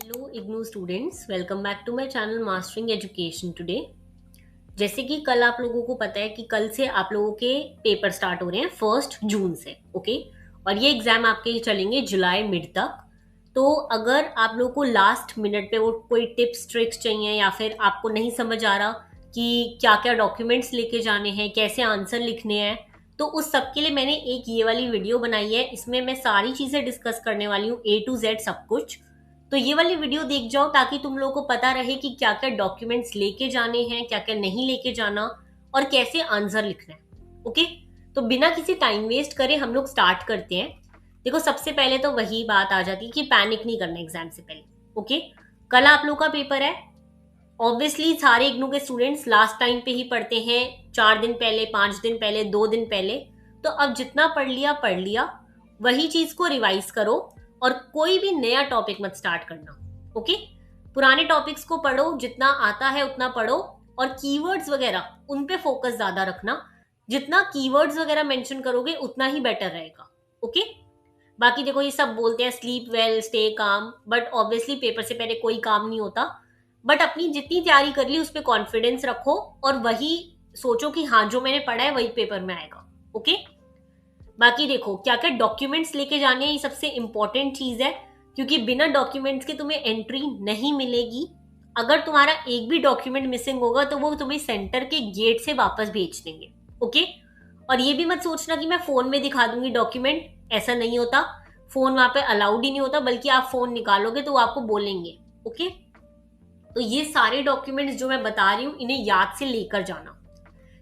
Hello IGNOU students, welcome back to my channel mastering education today. जैसे कि कल आप लोगों को पता है कि कल से आप लोगों के पेपर स्टार्ट हो रहे हैं 1 जून से। ओके, और ये एग्जाम आपके चलेंगे जुलाई मिड तक। तो अगर आप लोगों को लास्ट मिनट पे वो कोई टिप्स ट्रिक्स चाहिए या फिर आपको नहीं समझ आ रहा कि क्या क्या डॉक्यूमेंट्स लेके जाने हैं, कैसे आंसर लिखने हैं, तो उस सब के लिए मैंने एक ये वाली वीडियो बनाई है। इसमें मैं सारी चीजें डिस्कस करने वाली हूँ, ए टू जेड सब कुछ। तो ये वाली वीडियो देख जाओ ताकि तुम लोगों को पता रहे कि क्या क्या डॉक्यूमेंट्स लेके जाने हैं, क्या क्या नहीं लेके जाना, और कैसे आंसर लिखना है। ओके, तो बिना किसी टाइम वेस्ट करे हम लोग स्टार्ट करते हैं। देखो, सबसे पहले तो वही बात आ जाती है कि पैनिक नहीं करना एग्जाम से पहले। ओके, कल आप लोग का पेपर है। ऑब्वियसली सारे इग्नू के स्टूडेंट्स लास्ट टाइम पे ही पढ़ते हैं, 4 दिन पहले, 5 दिन पहले, 2 दिन पहले। तो अब जितना पढ़ लिया वही चीज को रिवाइज करो और कोई भी नया टॉपिक मत स्टार्ट करना। ओके, पुराने टॉपिक्स को पढ़ो, जितना आता है उतना पढ़ो, और कीवर्ड्स वगैरह उन पे फोकस ज्यादा रखना। जितना कीवर्ड्स वगैरह मेंशन करोगे उतना ही बेटर रहेगा। ओके, बाकी देखो, ये सब बोलते हैं sleep well, stay calm, but obviously paper से पहले कोई काम नहीं होता। बट अपनी जितनी तैयारी कर ली उस पर कॉन्फिडेंस रखो और वही सोचो कि हाँ, जो मैंने पढ़ा है वही पेपर में आएगा। ओके, बाकी देखो क्या क्या डॉक्यूमेंट्स लेके जाने हैं, ये सबसे इंपॉर्टेंट चीज है, क्योंकि बिना डॉक्यूमेंट्स के तुम्हें एंट्री नहीं मिलेगी। अगर तुम्हारा एक भी डॉक्यूमेंट मिसिंग होगा तो वो तुम्हें सेंटर के गेट से वापस भेज देंगे। ओके, और ये भी मत सोचना कि मैं फोन में दिखा दूंगी डॉक्यूमेंट, ऐसा नहीं होता। फोन वहां पे अलाउड ही नहीं होता, बल्कि आप फोन निकालोगे तो वो आपको बोलेंगे। ओके, तो ये सारे डॉक्यूमेंट्स जो मैं बता रही हूँ इन्हें याद से लेकर जाना।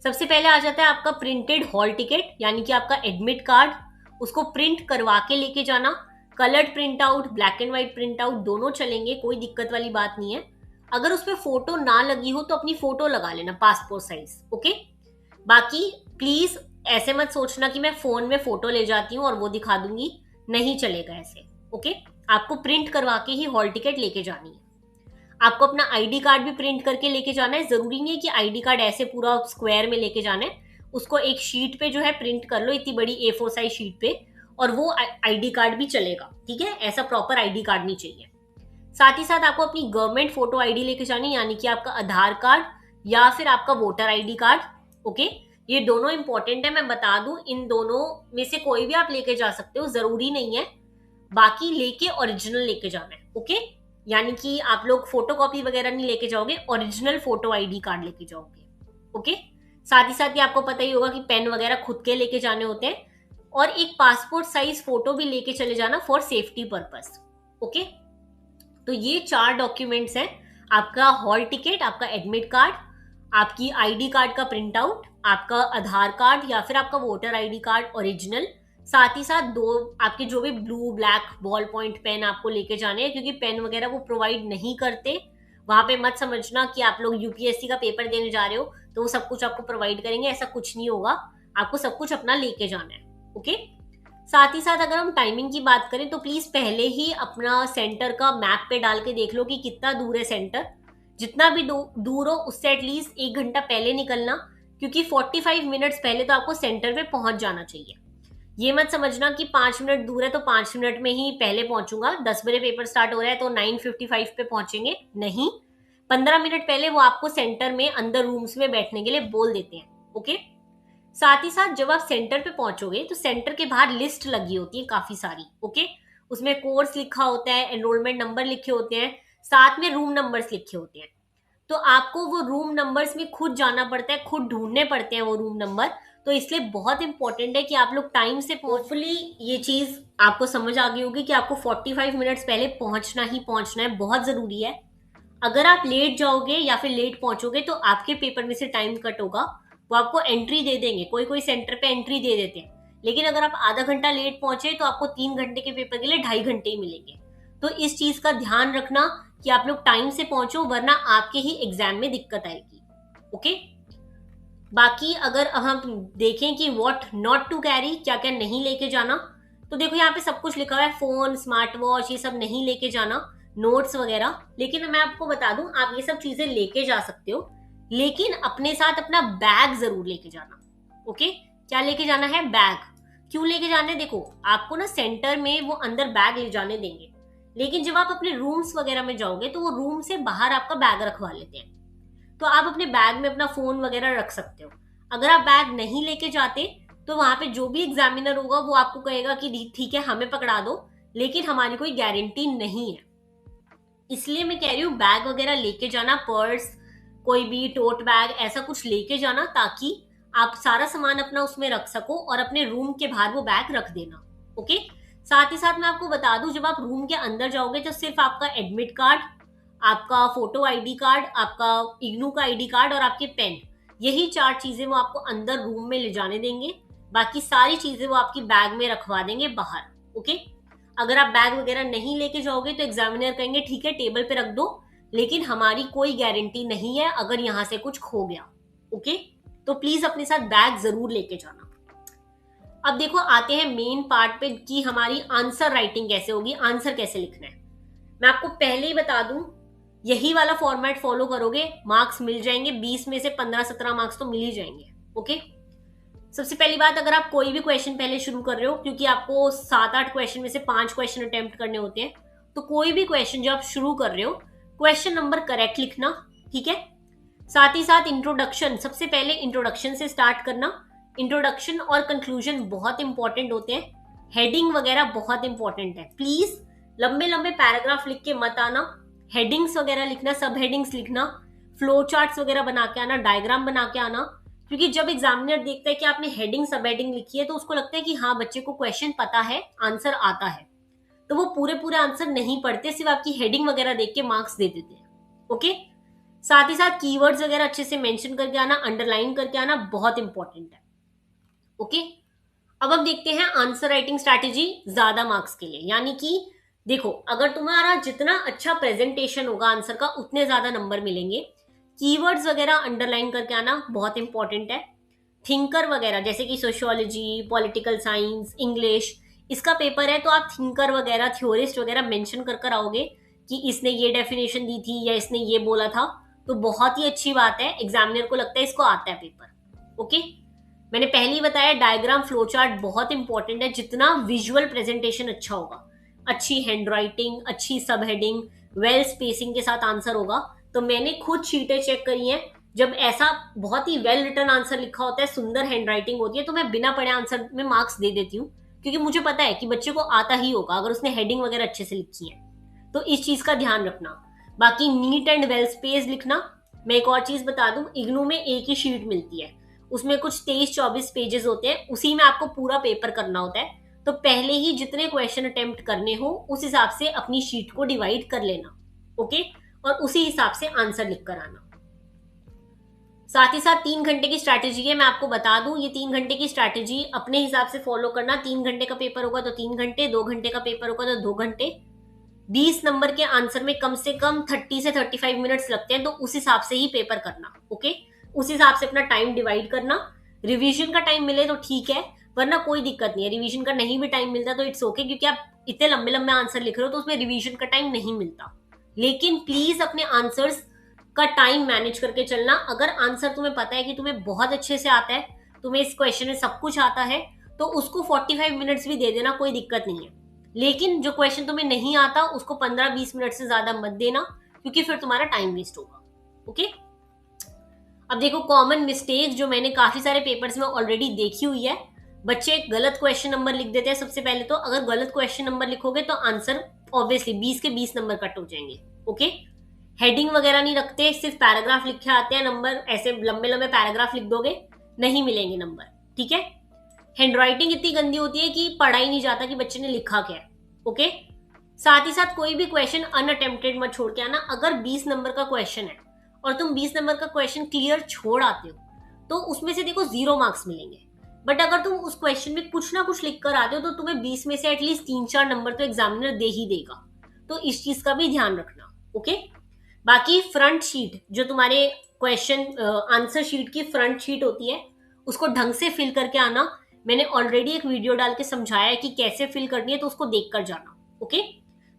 सबसे पहले आ जाता है आपका प्रिंटेड हॉल टिकट, यानी कि आपका एडमिट कार्ड। उसको प्रिंट करवा के लेके जाना। Coloured print out, black and white print out दोनों चलेंगे, कोई दिक्कत वाली बात नहीं है। अगर उस पर फोटो ना लगी हो तो अपनी फोटो लगा लेना, पासपोर्ट साइज। ओके, बाकी प्लीज ऐसे मत सोचना कि मैं फोन में फोटो ले जाती हूँ और वो दिखा दूंगी, नहीं चलेगा ऐसे। ओके, आपको प्रिंट करवा के ही हॉल टिकट लेके जानी है। आपको अपना आईडी कार्ड भी प्रिंट करके लेके जाना है। जरूरी नहीं है कि आईडी कार्ड ऐसे पूरा स्क्वायर में लेके जाना है, उसको एक शीट पे जो है प्रिंट कर लो, इतनी बड़ी A4 साइज शीट पे, और वो आईडी कार्ड भी चलेगा। ठीक है, ऐसा प्रॉपर आईडी कार्ड नहीं चाहिए। साथ ही साथ आपको अपनी गवर्नमेंट फोटो आईडी लेके जानी, यानी कि आपका आधार कार्ड या फिर आपका वोटर आईडी कार्ड। ओके, ये दोनों इंपॉर्टेंट है। मैं बता दूं, इन दोनों में से कोई भी आप लेके जा सकते हो, जरूरी नहीं है। बाकी लेके ओरिजिनल लेके जाना है। ओके, यानी कि आप लोग फोटो कॉपी वगैरह नहीं लेके जाओगे, ओरिजिनल फोटो आईडी कार्ड लेके जाओगे। ओके, साथ ही साथ ये आपको पता ही होगा कि पेन वगैरह खुद के लेके जाने होते हैं, और एक पासपोर्ट साइज फोटो भी लेके चले जाना फॉर सेफ्टी पर्पस। ओके, तो ये 4 डॉक्यूमेंट्स हैं, आपका हॉल टिकट, आपका एडमिट कार्ड, आपकी आईडी कार्ड का प्रिंट आउट, आपका आधार कार्ड या फिर आपका वोटर आईडी कार्ड ओरिजिनल। साथ ही साथ 2 आपके जो भी blue black ball point pen आपको लेके जाने हैं, क्योंकि पेन वगैरह वो प्रोवाइड नहीं करते वहां पे। मत समझना कि आप लोग यूपीएससी का पेपर देने जा रहे हो तो वो सब कुछ आपको प्रोवाइड करेंगे, ऐसा कुछ नहीं होगा। आपको सब कुछ अपना लेके जाना है। ओके, साथ ही साथ अगर हम टाइमिंग की बात करें तो प्लीज पहले ही अपना सेंटर का मैप पे डाल के देख लो कि कितना दूर है सेंटर। जितना भी दूर हो उससे एटलीस्ट 1 घंटा पहले निकलना, क्योंकि 45 मिनट्स पहले तो आपको सेंटर पे पहुंच जाना चाहिए। ये मत समझना कि 5 मिनट दूर है तो 5 मिनट में ही पहले पहुंचूंगा, 10 बजे पेपर स्टार्ट हो रहा है तो 9:55 पे पहुंचेंगे, नहीं। 15 मिनट पहले वो आपको सेंटर में अंदर रूम्स में बैठने के लिए बोल देते हैं। ओके, साथ ही साथ जब आप सेंटर पे पहुंचोगे तो सेंटर के बाहर लिस्ट लगी होती है काफी सारी। ओके, उसमें कोर्स लिखा होता है, एनरोलमेंट नंबर लिखे होते हैं, साथ में रूम नंबर्स लिखे होते हैं। तो आपको वो रूम नंबर्स में खुद जाना पड़ता है, खुद ढूंढने पड़ते हैं वो रूम नंबर। तो इसलिए बहुत इंपॉर्टेंट है कि आप लोग टाइम से होपफुली ये चीज आपको समझ आ गई होगी कि आपको 45 मिनट्स पहले पहुंचना ही पहुंचना है, बहुत जरूरी है। अगर आप लेट जाओगे या फिर लेट पहुंचोगे तो आपके पेपर में से टाइम कट होगा, वो आपको एंट्री दे देंगे। कोई कोई सेंटर पे एंट्री दे देते हैं, लेकिन अगर आप आधा घंटा लेट पहुंचे तो आपको 3 घंटे के पेपर के लिए 2.5 घंटे ही मिलेंगे। तो इस चीज का ध्यान रखना कि आप लोग टाइम से पहुंचो, वरना आपके ही एग्जाम में दिक्कत आएगी। ओके, बाकी अगर हम देखें कि व्हाट नॉट टू कैरी, क्या क्या नहीं लेके जाना, तो देखो यहाँ पे सब कुछ लिखा हुआ है, फोन, स्मार्ट वॉच, ये सब नहीं लेके जाना, नोट्स वगैरह। लेकिन मैं आपको बता दूं, आप ये सब चीजें लेके जा सकते हो, लेकिन अपने साथ अपना बैग जरूर लेके जाना। ओके, क्या लेके जाना है? बैग। क्यों लेके जाना है? देखो, आपको ना सेंटर में वो अंदर बैग ले जाने देंगे, लेकिन जब आप अपने रूम्स वगैरह में जाओगे तो वो रूम से बाहर आपका बैग रखवा लेते हैं, तो आप अपने बैग में अपना फोन वगैरह रख सकते हो। अगर आप बैग नहीं लेके जाते तो वहां पे जो भी एग्जामिनर होगा वो आपको कहेगा कि ठीक है हमें पकड़ा दो, लेकिन हमारी कोई गारंटी नहीं है। इसलिए मैं कह रही हूँ बैग वगैरह लेके जाना, पर्स, कोई भी टोट बैग ऐसा कुछ लेके जाना, ताकि आप सारा सामान अपना उसमें रख सको और अपने रूम के बाहर वो बैग रख देना। ओके। साथ ही साथ मैं आपको बता दूं, जब आप रूम के अंदर जाओगे तो सिर्फ आपका एडमिट कार्ड, आपका फोटो आईडी कार्ड, आपका इग्नू का आईडी कार्ड और आपके पेन, यही 4 चीजें वो आपको अंदर रूम में ले जाने देंगे। बाकी सारी चीजें वो आपकी बैग में रखवा देंगे बाहर। ओके। अगर आप बैग वगैरह नहीं लेके जाओगे तो एग्जामिनर कहेंगे ठीक है टेबल पे रख दो, लेकिन हमारी कोई गारंटी नहीं है अगर यहाँ से कुछ खो गया। ओके। तो प्लीज अपने साथ बैग जरूर लेके जाना। अब देखो आते हैं मेन पार्ट पे कि हमारी आंसर राइटिंग कैसे होगी, आंसर कैसे लिखना है। मैं आपको पहले ही बता दूं, यही वाला फॉर्मेट फॉलो करोगे मार्क्स मिल जाएंगे, 20 में से 15-17 मार्क्स तो मिल ही जाएंगे। ओके। सबसे पहली बात, अगर आप कोई भी क्वेश्चन पहले शुरू कर रहे हो, क्योंकि आपको 7-8 क्वेश्चन में से 5 क्वेश्चन अटेम्प्ट करने होते हैं, तो कोई भी क्वेश्चन जो आप शुरू कर रहे हो क्वेश्चन नंबर करेक्ट लिखना। ठीक है। साथ ही साथ इंट्रोडक्शन, सबसे पहले इंट्रोडक्शन से स्टार्ट करना। इंट्रोडक्शन और कंक्लूजन बहुत इंपॉर्टेंट होते हैं। हेडिंग वगैरह बहुत इंपॉर्टेंट है। प्लीज लंबे लंबे पैराग्राफ लिख के मत आना। हेडिंग्स वगैरह लिखना, सब हेडिंग्स लिखना, फ्लो चार्ट्स वगैरह बना के आना, डायग्राम बना के आना। क्योंकि जब एग्जामिनर देखता है कि आपने हेडिंग सब हेडिंग लिखी है तो उसको लगता है कि हाँ बच्चे को क्वेश्चन पता है, आंसर आता है, तो वो पूरे पूरे आंसर नहीं पढ़ते, सिर्फ आपकी हेडिंग वगैरह देख के मार्क्स दे देते हैं। ओके। साथ ही साथ कीवर्ड्स वगैरह अच्छे से मेंशन करके आना, अंडरलाइन करके आना, बहुत इंपॉर्टेंट है। ओके। अब हम देखते हैं आंसर राइटिंग स्ट्रैटेजी ज्यादा मार्क्स के लिए। यानी कि देखो, अगर तुम्हारा जितना अच्छा प्रेजेंटेशन होगा आंसर का उतने ज्यादा नंबर मिलेंगे। कीवर्ड्स वगैरह अंडरलाइन करके आना बहुत इंपॉर्टेंट है। थिंकर वगैरह जैसे कि सोशियोलॉजी, पॉलिटिकल साइंस, इंग्लिश, इसका पेपर है तो आप थिंकर वगैरह, थ्योरिस्ट वगैरह मेंशन कर कर आओगे कि इसने ये डेफिनेशन दी थी या इसने ये बोला था, तो बहुत ही अच्छी बात है, एग्जामिनर को लगता है इसको आता है पेपर। ओके। मैंने पहले ही बताया डायग्राम, फ्लो चार्ट बहुत इंपॉर्टेंट है। जितना विजुअल प्रेजेंटेशन अच्छा होगा, अच्छी हैंडराइटिंग, अच्छी सब हेडिंग, वेल स्पेसिंग के साथ आंसर होगा, तो मैंने खुद शीटें चेक करी हैं, जब ऐसा बहुत ही वेल रिटन आंसर लिखा होता है, सुंदर हैंडराइटिंग होती है, तो मैं बिना पढ़े आंसर में मार्क्स दे देती हूँ, क्योंकि मुझे पता है कि बच्चे को आता ही होगा अगर उसने हेडिंग वगैरह अच्छे से लिखी है। तो इस चीज का ध्यान रखना। बाकी नीट एंड वेल स्पेस लिखना। मैं एक और चीज बता दूं, इग्नू में एक ही शीट मिलती है, उसमें कुछ 23-24 पेजेस होते हैं, उसी में आपको पूरा पेपर करना होता है। तो पहले ही जितने क्वेश्चन अटेम्प्ट करने हो उस हिसाब से अपनी शीट को डिवाइड कर लेना। ओके। और उसी हिसाब से आंसर लिख कर आना। साथ ही साथ 3 घंटे की स्ट्रैटेजी है, मैं आपको बता दूं, ये 3 घंटे की स्ट्रैटेजी अपने हिसाब से फॉलो करना। 3 घंटे का पेपर होगा तो 3 घंटे, 2 घंटे का पेपर होगा तो 2 घंटे। 20 नंबर के आंसर में कम से कम 30 से 35 मिनट्स लगते हैं, तो उस हिसाब से ही पेपर करना। ओके। उस हिसाब से अपना टाइम डिवाइड करना। रिवीजन का टाइम मिले तो ठीक है, वरना कोई दिक्कत नहीं है। रिवीजन का नहीं भी टाइम मिलता तो इट्स ओके, क्योंकि आप इतने लंबे लंबे आंसर लिख रहे हो तो उसमें रिवीजन का टाइम नहीं मिलता। लेकिन प्लीज अपने आंसर्स का टाइम मैनेज करके चलना। अगर आंसर तुम्हें पता है कि तुम्हें बहुत अच्छे से आता है, तुम्हें इस क्वेश्चन में सब कुछ आता है, तो उसको 45 मिनट्स भी दे देना, कोई दिक्कत नहीं है। लेकिन जो क्वेश्चन तुम्हें नहीं आता उसको 15-20 मिनट से ज्यादा मत देना, क्योंकि फिर तुम्हारा टाइम वेस्ट होगा। ओके। अब देखो कॉमन मिस्टेक जो मैंने काफी सारे पेपर्स में ऑलरेडी देखी हुई है, बच्चे गलत क्वेश्चन नंबर लिख देते हैं। सबसे पहले तो अगर गलत क्वेश्चन नंबर लिखोगे तो आंसर ऑब्वियसली 20 के 20 नंबर कट हो जाएंगे। ओके। हेडिंग वगैरह नहीं रखते, सिर्फ पैराग्राफ लिखे आते हैं, नंबर ऐसे लंबे लंबे पैराग्राफ लिख दोगे नहीं मिलेंगे नंबर। ठीक है। हैंडराइटिंग इतनी गंदी होती है कि पढ़ा ही नहीं जाता कि बच्चे ने लिखा क्या है। ओके। साथ ही साथ कोई भी क्वेश्चन अनअटेम्प्टेड मत छोड़ के आना। अगर 20 नंबर का क्वेश्चन है और तुम 20 नंबर का क्वेश्चन क्लियर छोड़ आते हो तो उसमें से देखो 0 मार्क्स मिलेंगे। बट अगर तुम उस क्वेश्चन में कुछ ना कुछ लिख कर आते हो तो तुम्हें 20 में से एटलीस्ट 3-4 नंबर तो एग्जामिनर दे ही देगा। तो इस चीज का भी ध्यान रखना। ओके। बाकी फ्रंट शीट, जो तुम्हारे क्वेश्चन आंसर शीट की फ्रंट शीट होती है, उसको ढंग से फिल करके आना। मैंने ऑलरेडी एक वीडियो डाल के समझाया है कि कैसे फिल करनी है, तो उसको देख कर जाना। ओके।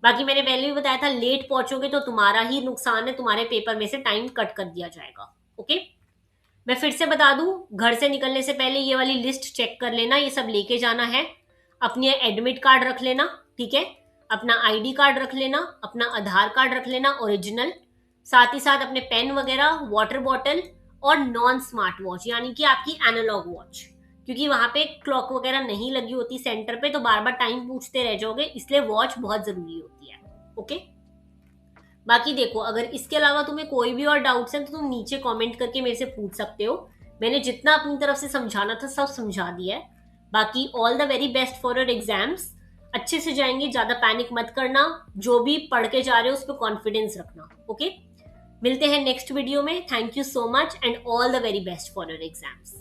बाकी मैंने पहले भी बताया था, लेट पहुंचोगे तो तुम्हारा ही नुकसान है, तुम्हारे पेपर में से टाइम कट कर दिया जाएगा। ओके। मैं फिर से बता दूं, घर से निकलने से पहले ये वाली लिस्ट चेक कर लेना, ये सब लेके जाना है। अपने एडमिट कार्ड रख लेना। ठीक है। अपना आईडी कार्ड रख लेना, अपना आधार कार्ड रख लेना ओरिजिनल, साथ ही साथ अपने पेन वगैरह, वाटर बॉटल और नॉन स्मार्ट वॉच यानी कि आपकी एनालॉग वॉच, क्योंकि वहां पे क्लॉक वगैरह नहीं लगी होती सेंटर पे, तो बार बार टाइम पूछते रह जाओगे, इसलिए वॉच बहुत जरूरी होती है। ओके, बाकी देखो अगर इसके अलावा तुम्हें कोई भी और डाउट्स हैं तो तुम नीचे कमेंट करके मेरे से पूछ सकते हो। मैंने जितना अपनी तरफ से समझाना था सब समझा दिया है। बाकी all the very best for your exams, अच्छे से जाएंगे, ज्यादा पैनिक मत करना, जो भी पढ़ के जा रहे हो उस पर कॉन्फिडेंस रखना। ओके, मिलते हैं नेक्स्ट वीडियो में। Thank you so much and all the very best for your exams.